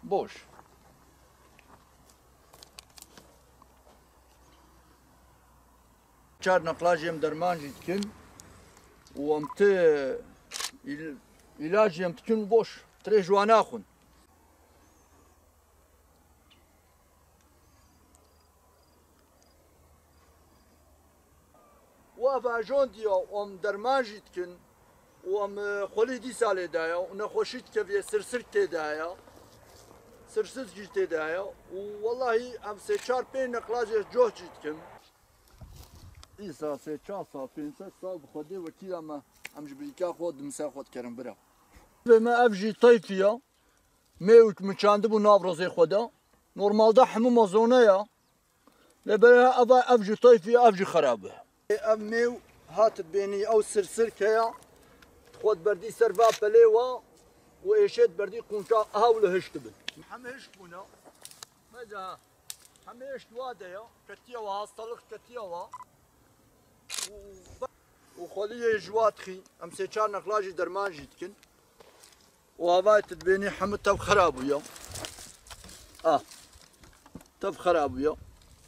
boş. Çar naklajım derman jitkin. و ام ته علاج ام تكون boş. Tre jwana khun. وافاجون ديو ام درمان جتكن وام خولي دي سالي دايا ونخوشيت كفي سرسر تدايا سرسر جتدايا والله ام سي چار بين نقلاج جوه جتكن إيسا سي چار سال بينسا سال بخودي وكيل اما ام جبريكا خود مسا خود كرم برا ما افجي طيفيا ميوت مچاند بو نافرزي خودا نورمال دا حمو مازونه يا لبرا افجي طيفيا افجي خرابه اميو هات بيني او سرسر كيا خود بردي سرفا بليوا وايشت بردي كونكا هاول هشتبن محمش بونا ماذا حمش واديا كتيا وهاستلخ كتيا وخليه جواتخي ام سيچار نقلاجي درمان جيتكن وهاي تدبيني حمد تب خرابويا تب خرابويا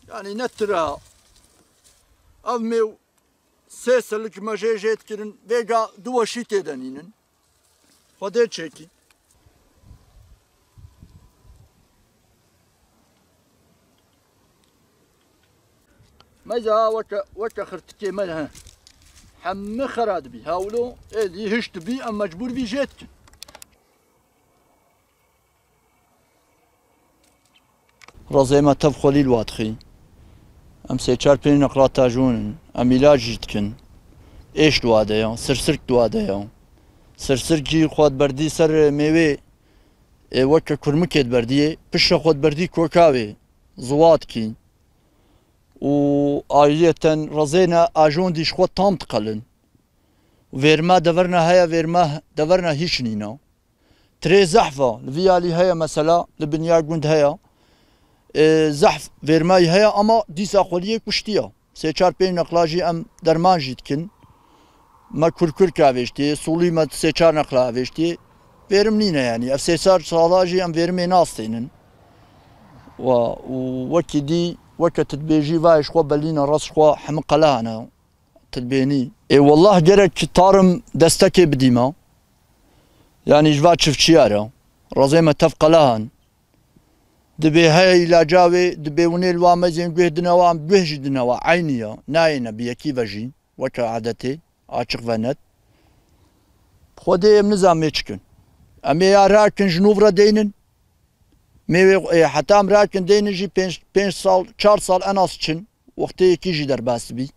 يعني نترها اميو سيسلك ما جيت كرن بيجا دوا شي تدنينن خدي تشيكي ماذا وكا خرتكي مالها حم خراد بي هاولو اللي هشت بي ام مجبور بي جيتك رزيما تبخلي الواتخي ام سيچار بين نقرات تاجون ام علاج جتكن ايش دوادايا سرسرك دوادايا سرسركي خود بردي سر ميوي وكا كرمكيت بردي بش خود بردي كوكاوي زواتكي و آية رزينا اجون ديش خود تام تقلن ويرما دورنا هيا ويرما دورنا هيش نينا تري زحفة الفيالي هيا مثلا لبنيا قند هيا زحف ويرماي هيا اما ديسا خوليه كشتيا سيچار بين نقلاجي ام درمان جيتكن ما كركر كافيشتي سولي ما سيچار نقلا فيشتي ويرم نينا يعني اف سيچار صالاجي ام ويرمي ناستينن وكي دي وكا تدبيجي وايش خو بلينا راس خو حمقلانا تدبيني اي والله جرك طارم دستكي بديما يعني جوات شفت شيارة رزيمة تفقلان دبي هاي علاجاوي دبي ونيل وامزين جهدنا وام بهجدنا وعينيا ناينا بيكي فجي وكا عادتي عاشق فنت خودي نظام يشكن امي يا راكن جنوب دينن مي حتى ام راكن دينن جي 5 سال 4 سال اناس چن وقتی كيجي درباس بي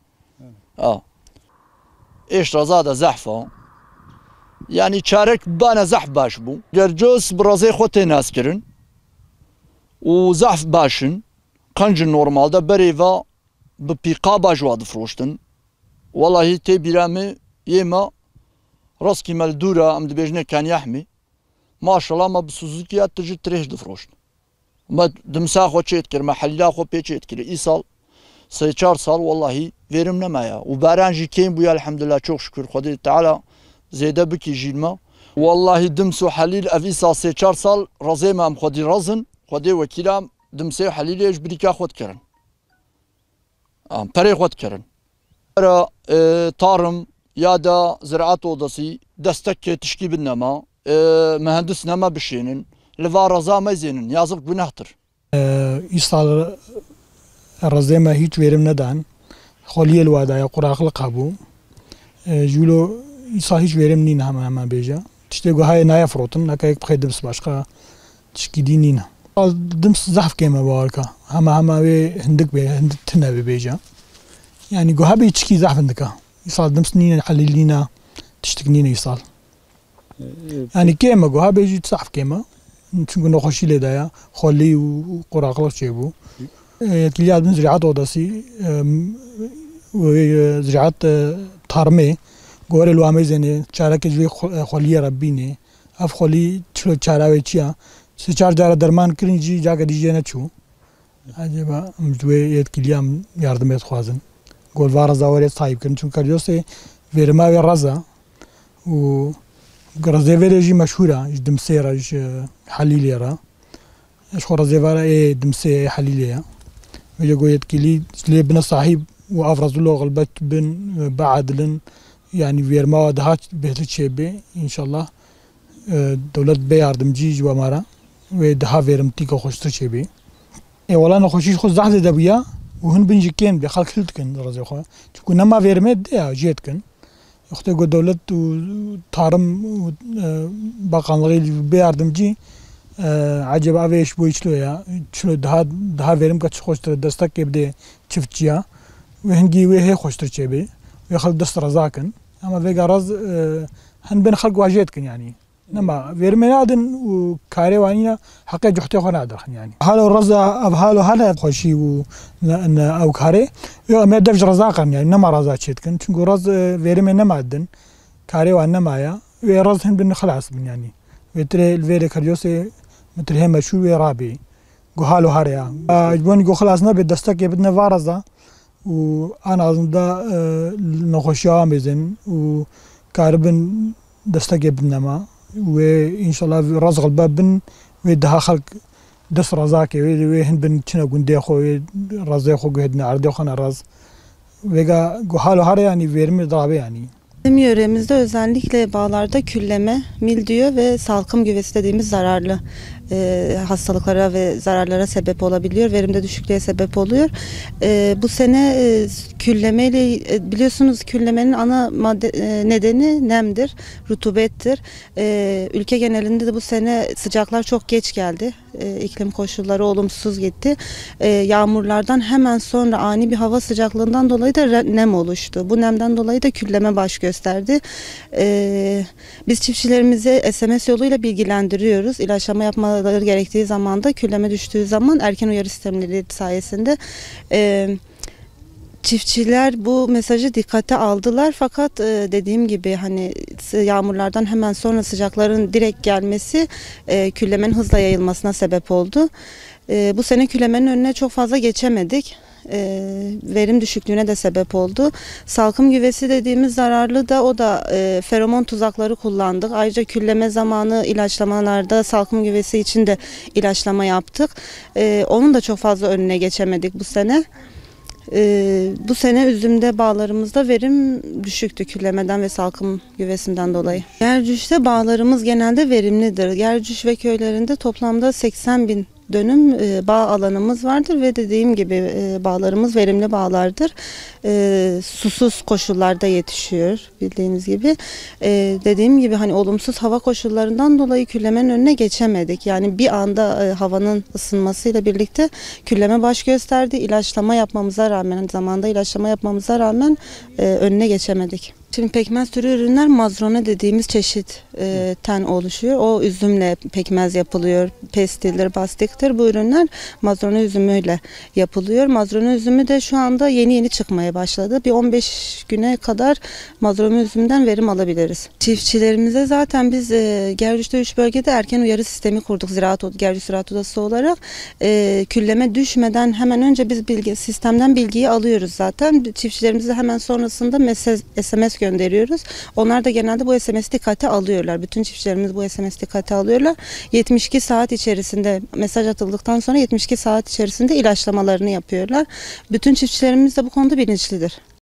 ايش رزاده زحفه يعني شارك بانا زحف باش بو جرجوس برازي خوتي ناس كرن وزحف باشن قنج نورمال دا بريفا ببيقا باجوا دفروشتن والله تي بيرامي يما راسكي مال دورا ام دبيجنا كان يحمي ما شاء الله ما بسوزوكي تجي تريش دفروشتن ما دمسا خو تشيتكر محلا خو بيتشيتكر ايصال سي 4 سال والله verimle maya و barajı kim bu ya elhamdülillah çok şükür Hadi Teala zeyde biki jilma vallahi dimsu halil avisa se 4 sal razema am khodi razın khodi vekilam dimse halil ejbrika khod keren am pare khod keren ara tarım ya da ziraat odası destek teşkil binema mühendis nema bişinin leva raza mezinin yazık günahtır İsal razema hiç verim nedan خالی الوعده یا قراق لقبو جولو ایسا هیچ ورم نین همه بیجا تشتی گوهای نای فروتن نکه یک بخیر دمس باشقا تشکیدی نینه دمس زحف کمه بارکا همه وی هندک به هند تنه بیجا یعنی گوها بی تشکی زحف هندکا ایسا دمس نینه حلیل نینه تشتک نینه ایسا یعنی کمه گوها بیجی زحف کمه چون نخوشی لیده یا خالی و قراق لق چه بو yetkili adın Ziraat Odası ve Ziraat Tarımı gore lu amezene çarek jwe xoliya rabbine af xoli çlo çara ve çya se çar jara derman kirinci jaga dijene çu acaba jwe yetkili am yardım et xwazın gol var zavare sahip kirin çünkü karjose verma ve raza و رزيفيرا جي مشهورة دمسيرا حليليرا اش رزيفيرا دمسي حليليا ويجو يتكلي لي بن صاحب وافرز له غلبت بن بعدلن يعني فيرما دهات بهت شيبي ان شاء الله دولت بي يردمجي جوامارا ودها فيرمتيكو خوشتر شيبي اي ولا نخوشيش خو زحزه دبيا وهن بنجكين بخلق خلتكن رزيخو çünkü نما فيرمت دي جيتكن İşte o devlet tarım bakanlığı bir yardımcı acaba ve iş bu işliyor ya şöyle daha verim kaç hoştur destek gibi çiftçiye ve hangi ve hoştur çebi ve خلق دست رزاكن ama ve garaz han ben خلق واجهتكن yani نما فيرمنادن وكاري وانينا حقا جحتي خنا دخن يعني هالو الرزا هالو هلا خوشي ان او كاري ما دفج رزاقن يعني نما رزا تشيتكن çünkü رز فيرمن نمادن كاري وان مايا ورزهن بن خلاص من يعني وتري الفيري كاريوسي مثل هم شو رابي هالو هاريا اجبون جو خلاص نبي دستك بدنا فارزا وانا اظن دا نخوشيا مزن وكاربن دستك بدنا ve inşallah razgal babın ve daha halk des razaki ve hin bin çine günde xo razay xo gehedne arde xana raz ve ga halo har yani verimi dabe yani. Bizim yöremizde özellikle bağlarda külleme, mildiyo ve salkım güvesi dediğimiz zararlı hastalıklara ve zararlara sebep olabiliyor. Verimde düşüklüğe sebep oluyor. Bu sene küllemeyle biliyorsunuz küllemenin ana nedeni nemdir, rutubettir. Ülke genelinde de bu sene sıcaklar çok geç geldi. İklim koşulları olumsuz gitti. Yağmurlardan hemen sonra ani bir hava sıcaklığından dolayı da nem oluştu. Bu nemden dolayı da külleme baş gösterdi. Biz çiftçilerimizi SMS yoluyla bilgilendiriyoruz. İlaçlama yapmaları gerektiği zaman da külleme düştüğü zaman erken uyarı sistemleri sayesinde çiftçiler bu mesajı dikkate aldılar fakat dediğim gibi hani yağmurlardan hemen sonra sıcakların direkt gelmesi küllemenin hızla yayılmasına sebep oldu. Bu sene küllemenin önüne çok fazla geçemedik. Verim düşüklüğüne de sebep oldu. Salkım güvesi dediğimiz zararlı da o da feromon tuzakları kullandık. Ayrıca külleme zamanı ilaçlamalarda salkım güvesi için de ilaçlama yaptık. Onun da çok fazla önüne geçemedik bu sene. Bu sene üzümde bağlarımızda verim düşüktü küllemeden ve salkım güvesinden dolayı. Gercüş'te bağlarımız genelde verimlidir. Gercüş ve köylerinde toplamda 80.000 dönüm bağ alanımız vardır ve dediğim gibi bağlarımız verimli bağlardır. Susuz koşullarda yetişiyor bildiğiniz gibi. Dediğim gibi hani olumsuz hava koşullarından dolayı küllemenin önüne geçemedik. Yani bir anda havanın ısınmasıyla birlikte külleme baş gösterdi. İlaçlama yapmamıza rağmen, zamanda ilaçlama yapmamıza rağmen önüne geçemedik. Şimdi pekmez türü ürünler mazrone dediğimiz çeşitten oluşuyor. O üzümle pekmez yapılıyor. Pestildir, bastiktir. Bu ürünler mazrone üzümüyle yapılıyor. Mazrone üzümü de şu anda yeni çıkmaya başladı. Bir 15 güne kadar mazrone üzümden verim alabiliriz. Çiftçilerimize zaten biz Gercüş'te 3 bölgede erken uyarı sistemi kurduk. Gercüş Ziraat Odası olarak. Külleme düşmeden hemen önce biz sistemden bilgiyi alıyoruz zaten. Çiftçilerimize hemen sonrasında SMS gönderiyoruz. Onlar da genelde bu SMS dikkate alıyorlar. Bütün çiftçilerimiz bu SMS dikkate alıyorlar. 72 saat içerisinde mesaj atıldıktan sonra 72 saat içerisinde ilaçlamalarını yapıyorlar. Bütün çiftçilerimiz de bu konuda bilinçlidir.